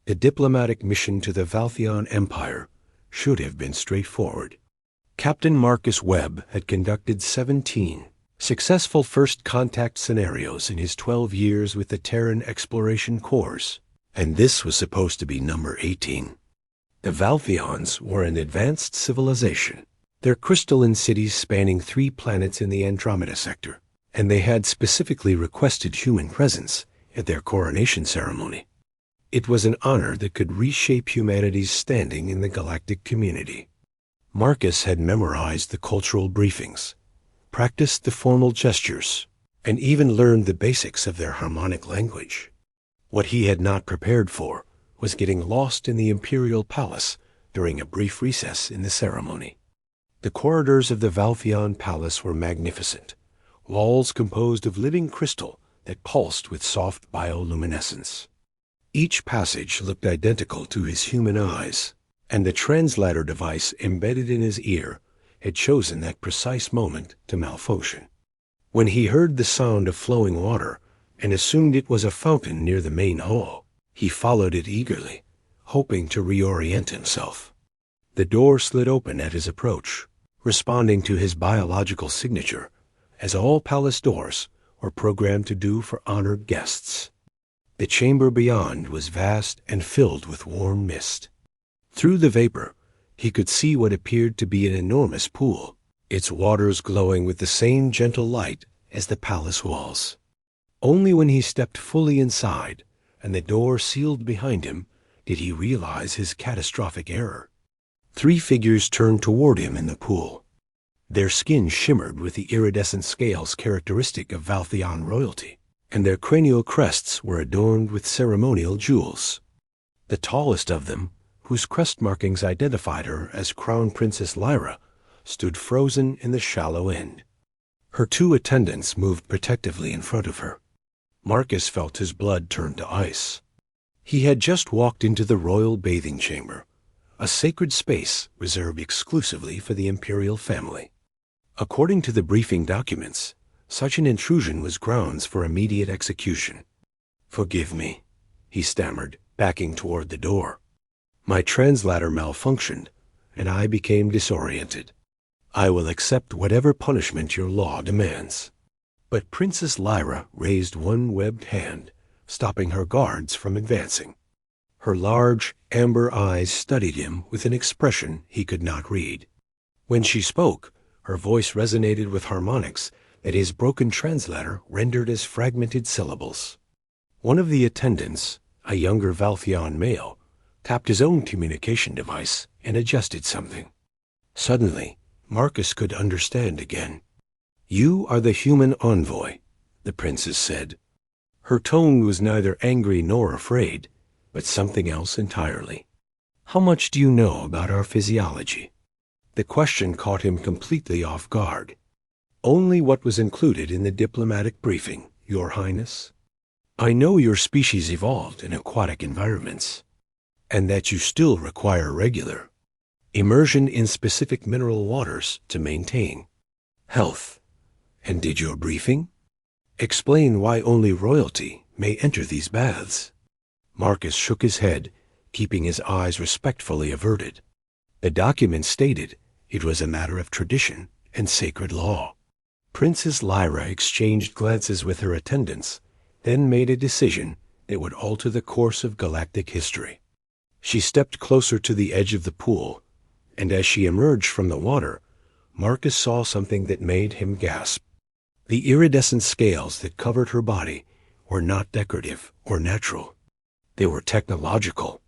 The diplomatic mission to the Valtheon Empire should have been straightforward. Captain Marcus Webb had conducted 17 successful first contact scenarios in his 12 years with the Terran Exploration Corps, and this was supposed to be number 18. The Valtheons were an advanced civilization, their crystalline cities spanning 3 planets in the Andromeda sector, and they had specifically requested human presence at their coronation ceremony. It was an honor that could reshape humanity's standing in the galactic community. Marcus had memorized the cultural briefings, practiced the formal gestures, and even learned the basics of their harmonic language. What he had not prepared for was getting lost in the Imperial Palace during a brief recess in the ceremony. The corridors of the Valtheon Palace were magnificent, walls composed of living crystal that pulsed with soft bioluminescence. Each passage looked identical to his human eyes, and the translator device embedded in his ear had chosen that precise moment to malfunction. When he heard the sound of flowing water and assumed it was a fountain near the main hall, he followed it eagerly, hoping to reorient himself. The door slid open at his approach, responding to his biological signature, as all palace doors were programmed to do for honored guests. The chamber beyond was vast and filled with warm mist. Through the vapor, he could see what appeared to be an enormous pool, its waters glowing with the same gentle light as the palace walls. Only when he stepped fully inside and the door sealed behind him did he realize his catastrophic error. 3 figures turned toward him in the pool. Their skin shimmered with the iridescent scales characteristic of Valtheon royalty, and their cranial crests were adorned with ceremonial jewels. The tallest of them, whose crest markings identified her as Crown Princess Lyra, stood frozen in the shallow end. Her 2 attendants moved protectively in front of her. Marcus felt his blood turn to ice. He had just walked into the royal bathing chamber, a sacred space reserved exclusively for the imperial family. According to the briefing documents, such an intrusion was grounds for immediate execution. "Forgive me," he stammered, backing toward the door. "My translator malfunctioned, and I became disoriented. I will accept whatever punishment your law demands." But Princess Lyra raised one webbed hand, stopping her guards from advancing. Her large, amber eyes studied him with an expression he could not read. When she spoke, her voice resonated with harmonics that his broken translator rendered as fragmented syllables. One of the attendants, a younger Valtheon male, tapped his own communication device and adjusted something. Suddenly, Marcus could understand again. "You are the human envoy," the princess said. Her tone was neither angry nor afraid, but something else entirely. "How much do you know about our physiology?" The question caught him completely off guard. "Only what was included in the diplomatic briefing, Your Highness. I know your species evolved in aquatic environments, and that you still require regular immersion in specific mineral waters to maintain health. And did your briefing explain why only royalty may enter these baths?" Marcus shook his head, keeping his eyes respectfully averted. The document stated it was a matter of tradition and sacred law. Princess Lyra exchanged glances with her attendants, then made a decision that would alter the course of galactic history. She stepped closer to the edge of the pool, and as she emerged from the water, Marcus saw something that made him gasp. The iridescent scales that covered her body were not decorative or natural. They were technological.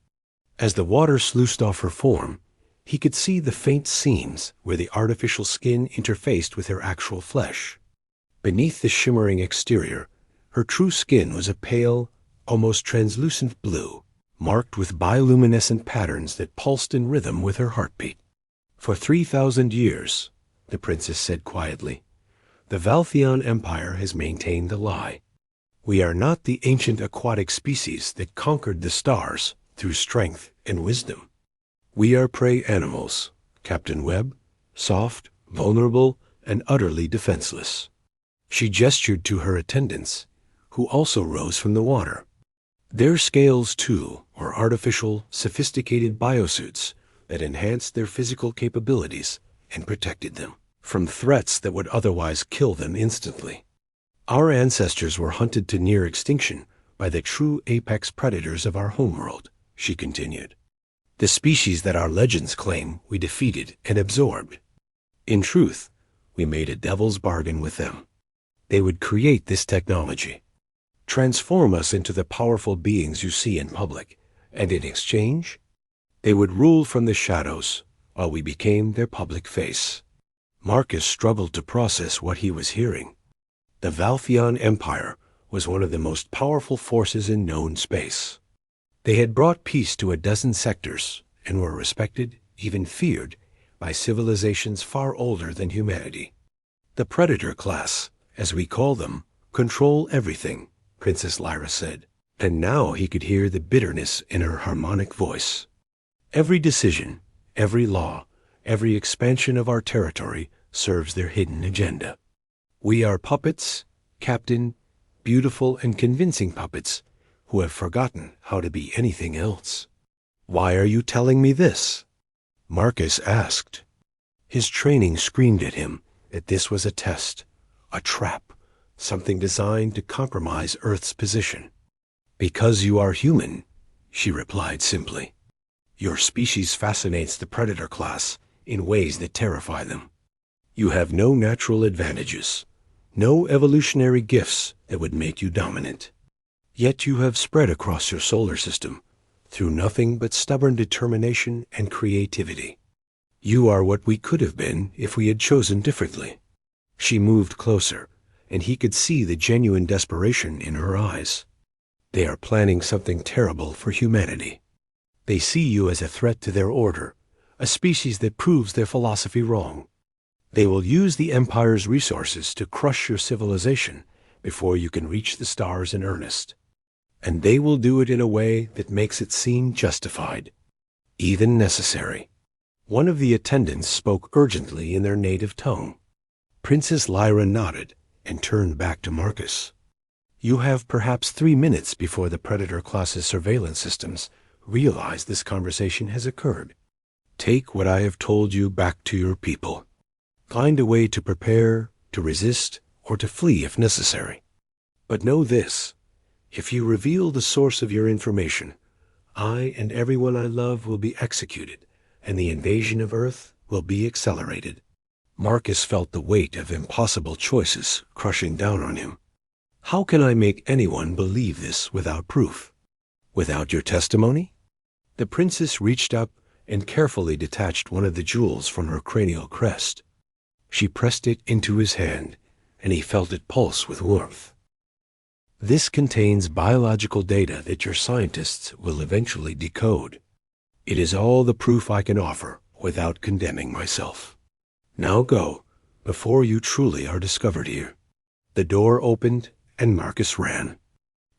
As the water sluiced off her form, he could see the faint seams where the artificial skin interfaced with her actual flesh. Beneath the shimmering exterior, her true skin was a pale, almost translucent blue, marked with bioluminescent patterns that pulsed in rhythm with her heartbeat. "For 3,000 years, the princess said quietly, the Valtheon Empire has maintained a lie. We are not the ancient aquatic species that conquered the stars through strength and wisdom. We are prey animals, Captain Webb, soft, vulnerable, and utterly defenseless." She gestured to her attendants, who also rose from the water. Their scales, too, were artificial, sophisticated biosuits that enhanced their physical capabilities and protected them from threats that would otherwise kill them instantly. Our ancestors were hunted to near extinction by the true apex predators of our homeworld, she continued. The species that our legends claim we defeated and absorbed. In truth, we made a devil's bargain with them. They would create this technology, transform us into the powerful beings you see in public, and in exchange, they would rule from the shadows while we became their public face. Marcus struggled to process what he was hearing. The Valtheon Empire was one of the most powerful forces in known space. They had brought peace to a dozen sectors and were respected, even feared, by civilizations far older than humanity. The Predator class, as we call them, control everything, Princess Lyra said, and now he could hear the bitterness in her harmonic voice. Every decision, every law, every expansion of our territory serves their hidden agenda. We are puppets, Captain, beautiful and convincing puppets, who have forgotten how to be anything else. Why are you telling me this? Marcus asked. His training screamed at him that this was a test, a trap, something designed to compromise Earth's position. Because you are human, she replied simply. Your species fascinates the predator class in ways that terrify them. You have no natural advantages, no evolutionary gifts that would make you dominant. Yet you have spread across your solar system through nothing but stubborn determination and creativity. You are what we could have been if we had chosen differently. She moved closer, and he could see the genuine desperation in her eyes. They are planning something terrible for humanity. They see you as a threat to their order, a species that proves their philosophy wrong. They will use the Empire's resources to crush your civilization before you can reach the stars in earnest. And they will do it in a way that makes it seem justified, even necessary. One of the attendants spoke urgently in their native tongue. Princess Lyra nodded and turned back to Marcus. You have perhaps 3 minutes before the Predator class's surveillance systems realize this conversation has occurred. Take what I have told you back to your people. Find a way to prepare, to resist, or to flee if necessary. But know this. If you reveal the source of your information, I and everyone I love will be executed, and the invasion of Earth will be accelerated. Marcus felt the weight of impossible choices crushing down on him. How can I make anyone believe this without proof? Without your testimony? The princess reached up and carefully detached one of the jewels from her cranial crest. She pressed it into his hand, and he felt it pulse with warmth. This contains biological data that your scientists will eventually decode. It is all the proof I can offer without condemning myself. Now go, before you truly are discovered here. The door opened, and Marcus ran.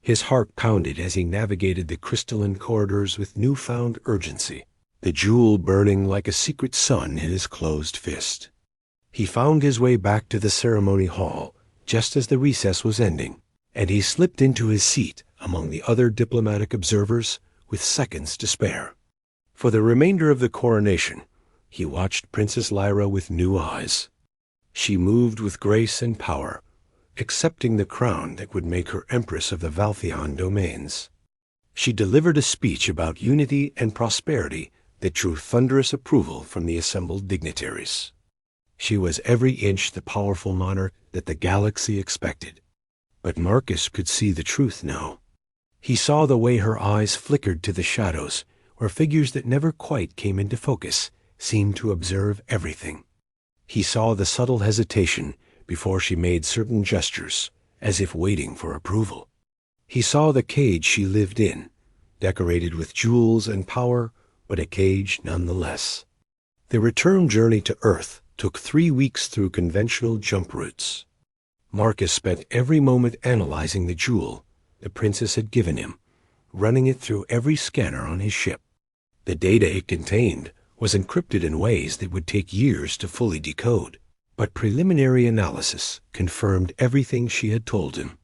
His heart pounded as he navigated the crystalline corridors with newfound urgency, the jewel burning like a secret sun in his closed fist. He found his way back to the ceremony hall just as the recess was ending, and he slipped into his seat among the other diplomatic observers with seconds to spare. For the remainder of the coronation, he watched Princess Lyra with new eyes. She moved with grace and power, accepting the crown that would make her empress of the Valtheon domains. She delivered a speech about unity and prosperity that drew thunderous approval from the assembled dignitaries. She was every inch the powerful monarch that the galaxy expected. But Marcus could see the truth now. He saw the way her eyes flickered to the shadows, where figures that never quite came into focus seemed to observe everything. He saw the subtle hesitation before she made certain gestures, as if waiting for approval. He saw the cage she lived in, decorated with jewels and power, but a cage nonetheless. The return journey to Earth took 3 weeks through conventional jump routes. Marcus spent every moment analyzing the jewel the princess had given him, running it through every scanner on his ship. The data it contained was encrypted in ways that would take years to fully decode, but preliminary analysis confirmed everything she had told him.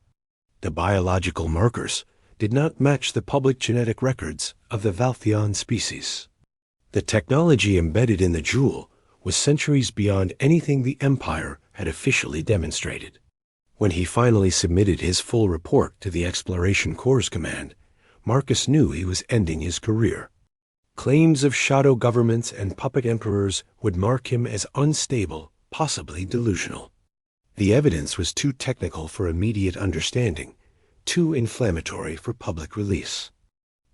The biological markers did not match the public genetic records of the Valtheon species. The technology embedded in the jewel was centuries beyond anything the Empire had officially demonstrated. When he finally submitted his full report to the Exploration Corps Command, Marcus knew he was ending his career. Claims of shadow governments and puppet emperors would mark him as unstable, possibly delusional. The evidence was too technical for immediate understanding, too inflammatory for public release.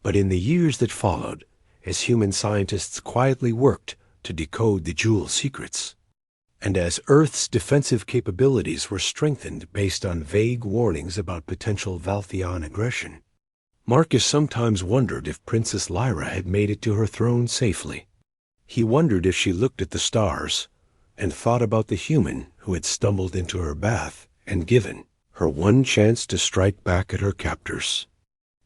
But in the years that followed, as human scientists quietly worked to decode the jewel secrets, and as Earth's defensive capabilities were strengthened based on vague warnings about potential Valtheon aggression, Marcus sometimes wondered if Princess Lyra had made it to her throne safely. He wondered if she looked at the stars and thought about the human who had stumbled into her bath and given her one chance to strike back at her captors.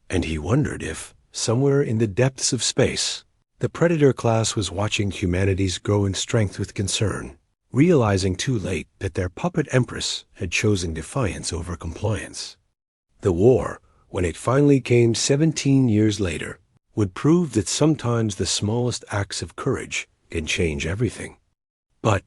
And he wondered if, somewhere in the depths of space, the Predator class was watching humanity's growing strength with concern, realizing too late that their puppet empress had chosen defiance over compliance. The war, when it finally came 17 years later, would prove that sometimes the smallest acts of courage can change everything. But